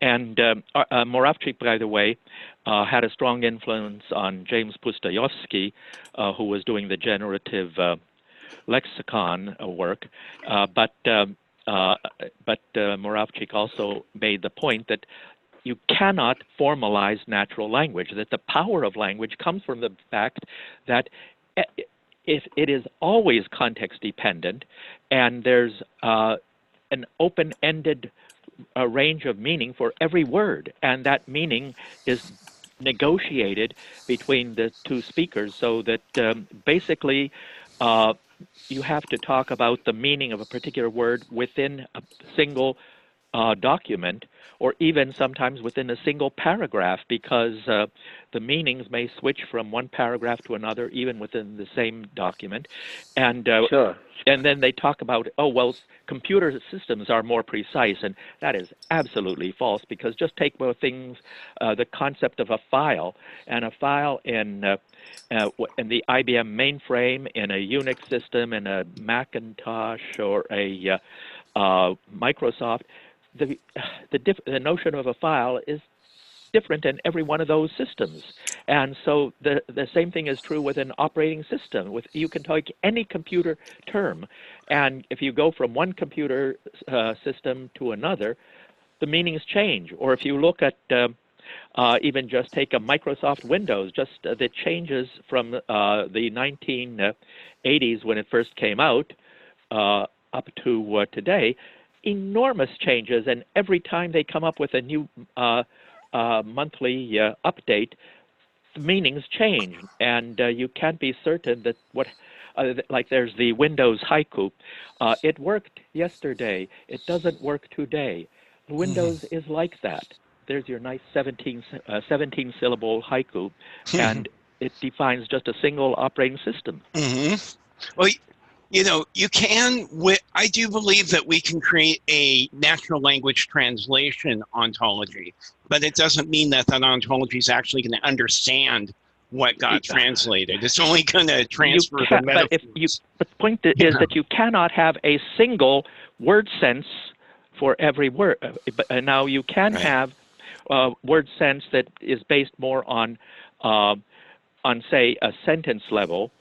And Moravcik, by the way, had a strong influence on James Pustayovsky, who was doing the generative lexicon work. But Moravcik also made the point that you cannot formalize natural language, that the power of language comes from the fact that if it is always context dependent, and there's an open-ended range of meaning for every word, and that meaning is negotiated between the two speakers, so that basically you have to talk about the meaning of a particular word within a single document, or even sometimes within a single paragraph, because the meanings may switch from one paragraph to another, even within the same document. And sure. And then they talk about, oh, well, computer systems are more precise, and that is absolutely false, because just take things, the concept of a file, and a file in the IBM mainframe, in a Unix system, in a Macintosh, or a Microsoft. The notion of a file is different in every one of those systems. And so the same thing is true with an operating system. You can take any computer term, and if you go from one computer system to another, the meanings change. Or if you look at even just take a Microsoft Windows, just the changes from the 1980s when it first came out up to today, enormous changes, and every time they come up with a new monthly update, the meanings change, and you can't be certain that like there's the Windows haiku. It worked yesterday. It doesn't work today. Windows is like that. There's your nice 17-syllable haiku, and it defines just a single operating system. Well, you know, you can, I do believe that we can create a natural language translation ontology, but it doesn't mean that that ontology is actually going to understand what got translated. It's only going to transfer the metaphors. But the point is that you cannot have a single word sense for every word. Now you can have word sense that is based more on say, a sentence level,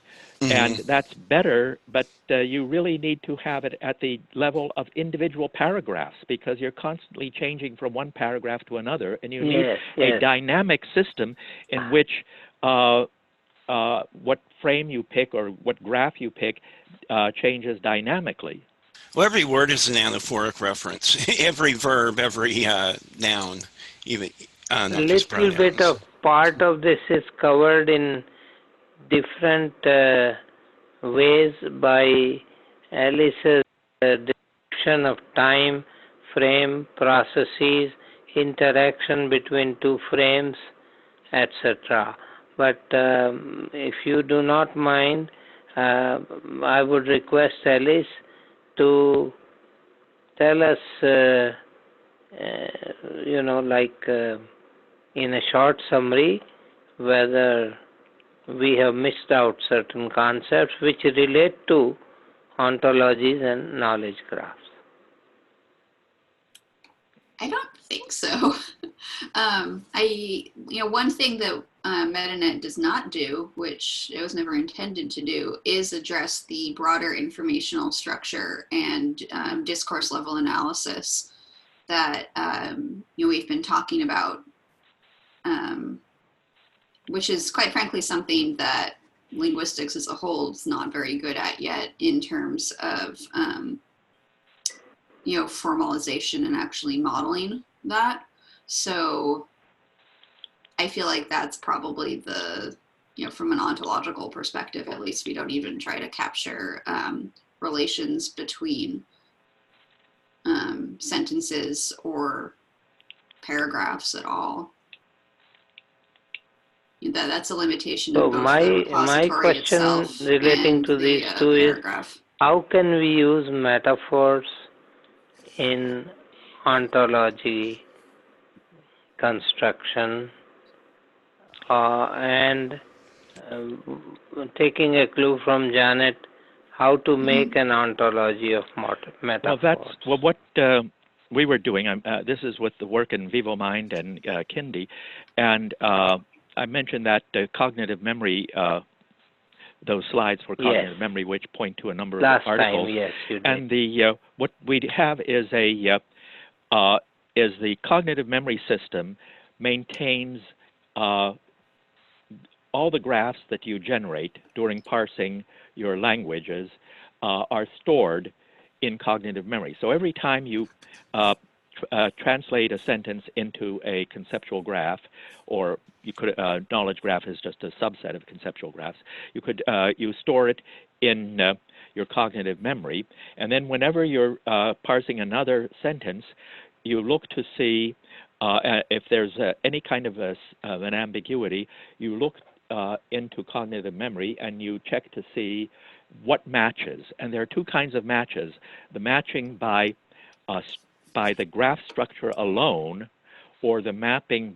and that's better, but you really need to have it at the level of individual paragraphs, because you're constantly changing from one paragraph to another, and you need a dynamic system in which what frame you pick or what graph you pick changes dynamically. Well, every word is an anaphoric reference. Every verb, every noun, even a little bit of part of this is covered in different ways by Alice's description of time, frame, processes, interaction between two frames, etc. But if you do not mind, I would request Alice to tell us, in a short summary, whether we have missed out certain concepts which relate to ontologies and knowledge graphs. I don't think so. One thing that MetaNet does not do, which it was never intended to do, is address the broader informational structure and discourse level analysis that we've been talking about, which is quite frankly something that linguistics as a whole is not very good at yet in terms of formalization and actually modeling that. So I feel like that's probably from an ontological perspective, at least, we don't even try to capture relations between sentences or paragraphs at all. That's a limitation. So of both my question relating to these two is, how can we use metaphors in ontology construction, and taking a clue from Janet, how to make an ontology of metaphors? Well, what we were doing, this is with the work in VivoMind and Kindi, and I mentioned that cognitive memory, those slides for cognitive memory, which point to a number of articles. Yes, you did. And what we have is the cognitive memory system maintains all the graphs that you generate during parsing your languages are stored in cognitive memory. So every time you translate a sentence into a conceptual graph, or you could knowledge graph is just a subset of conceptual graphs. You store it in your cognitive memory, and then whenever you're parsing another sentence, you look to see if there's any kind of an ambiguity. You look into cognitive memory and you check to see what matches. And there are two kinds of matches: the matching by the graph structure alone, or the mapping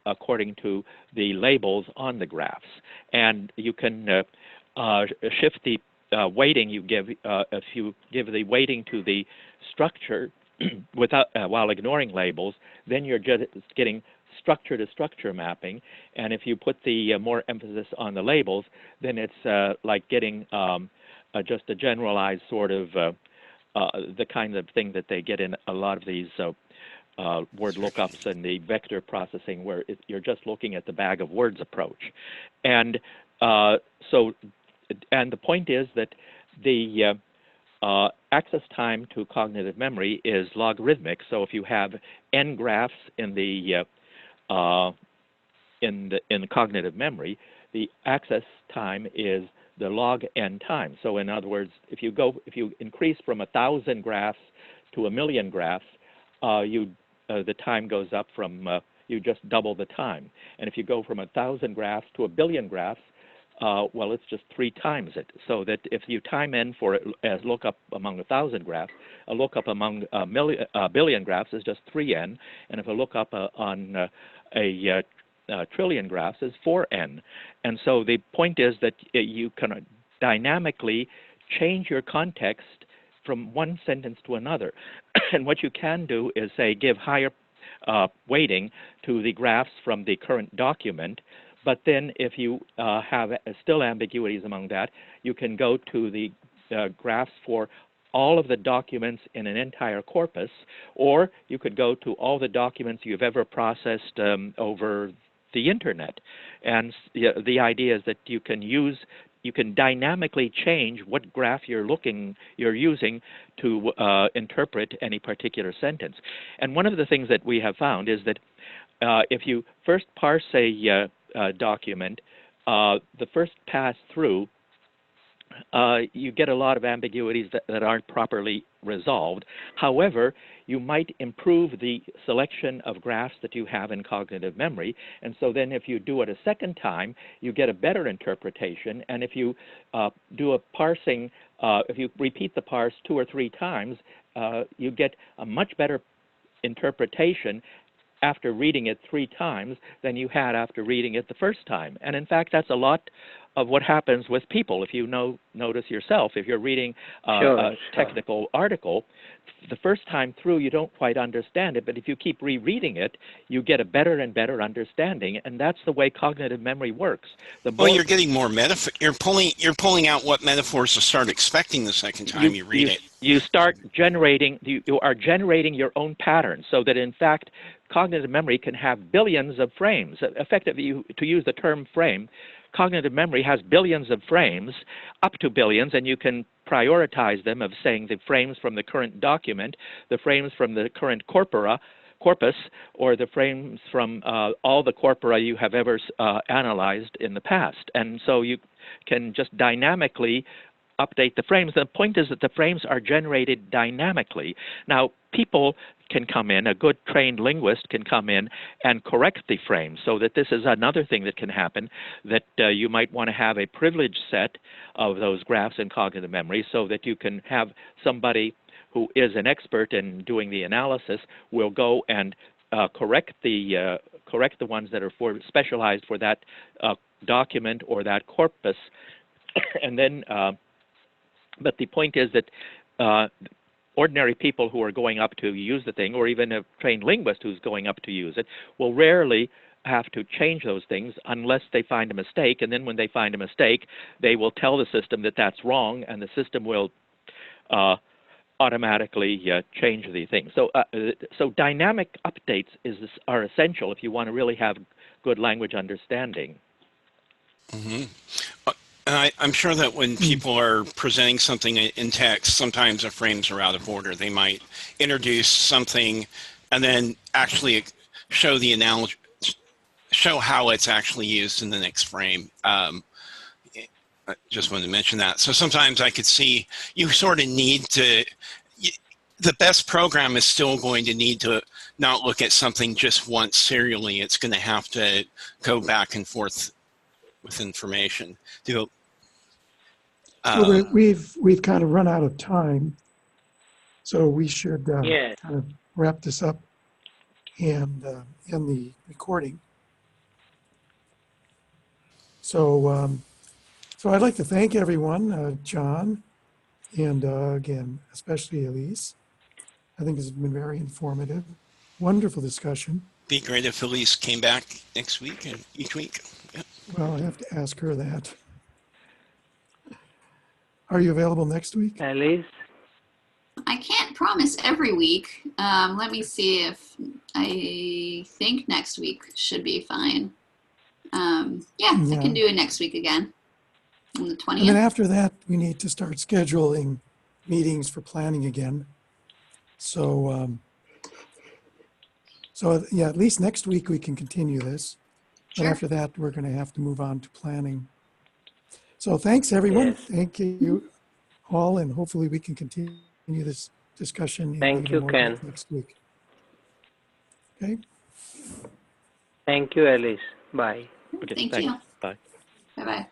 according to the labels on the graphs. And you can shift the weighting you give. If you give the weighting to the structure without while ignoring labels, then you're just getting structure to structure mapping. And if you put the more emphasis on the labels, then it's like getting just a generalized sort of the kind of thing that they get in a lot of these word lookups and the vector processing, where you're just looking at the bag of words approach. And and the point is that the access time to cognitive memory is logarithmic. So if you have n graphs in the cognitive memory, the access time is the log n time. So in other words, if you increase from 1,000 graphs to 1,000,000 graphs, the time goes up from you just double the time. And if you go from 1,000 graphs to 1,000,000,000 graphs, well, it's just 3 times it. So that if you time n for as lookup among 1,000 graphs, a lookup among a billion graphs is just 3n, and if a lookup on a trillion graphs is 4n. And so the point is that you can dynamically change your context from one sentence to another. And what you can do is, say, give higher weighting to the graphs from the current document. But then if you have still ambiguities among that, you can go to the graphs for all of the documents in an entire corpus, or you could go to all the documents you've ever processed over the internet. And the idea is that you can dynamically change what graph you're using to interpret any particular sentence. And one of the things that we have found is that if you first parse a document, the first pass through, you get a lot of ambiguities that aren't properly resolved. However, you might improve the selection of graphs that you have in cognitive memory, and so then if you do it a second time, you get a better interpretation. And if you do a parsing, if you repeat the parse 2 or 3 times, you get a much better interpretation after reading it 3 times than you had after reading it the first time. And in fact, that's a lot of what happens with people. If you notice yourself, if you're reading a technical article, the first time through you don't quite understand it, but if you keep rereading it, you get a better and better understanding, and that's the way cognitive memory works. Well, you're getting more metaphor. You're pulling out what metaphors to start expecting the second time you read it. You start generating. You are generating your own patterns, so that in fact, cognitive memory can have billions of frames. Effectively, to use the term frame, cognitive memory has billions of frames, up to billions, and you can prioritize them of saying the frames from the current document, the frames from the current corpus, or the frames from all the corpora you have ever analyzed in the past. And so you can just dynamically update the frames. The point is that the frames are generated dynamically. Now, people can come in, a good trained linguist can come in and correct the frames, so that this is another thing that can happen, that you might want to have a privileged set of those graphs in cognitive memory, so that you can have somebody who is an expert in doing the analysis will go and correct the ones that are specialized for that document or that corpus, and then. But the point is that ordinary people who are going up to use the thing, or even a trained linguist who's going up to use it, will rarely have to change those things unless they find a mistake. And then when they find a mistake, they will tell the system that that's wrong, and the system will automatically change the thing. So dynamic updates are essential if you want to really have good language understanding. Mm-hmm. And I'm sure that when people are presenting something in text, sometimes the frames are out of order. They might introduce something and then actually show the analogy, show how it's actually used in the next frame. I just wanted to mention that. So sometimes I could see you sort of need to, the best program is still going to need to not look at something just once serially. It's going to have to go back and forth with information. So we've kind of run out of time, so we should kind of wrap this up and end the recording. So I'd like to thank everyone, John, and again, especially Elise. I think this has been very informative. Wonderful discussion. Be great if Elise came back next week and each week. Yep. Well, I have to ask her that. Are you available next week? Elise? I can't promise every week. Let me see if I think next week should be fine. Yeah, I can do it next week again on the 20th. And then after that, we need to start scheduling meetings for planning again. So, yeah, at least next week we can continue this. But after that, we're going to have to move on to planning. So thanks, everyone. Yes. Thank you all, and hopefully we can continue this discussion. Thank you, Ken. Next week. Okay. Thank you, Elise. Bye. Thank you. Bye. Bye-bye.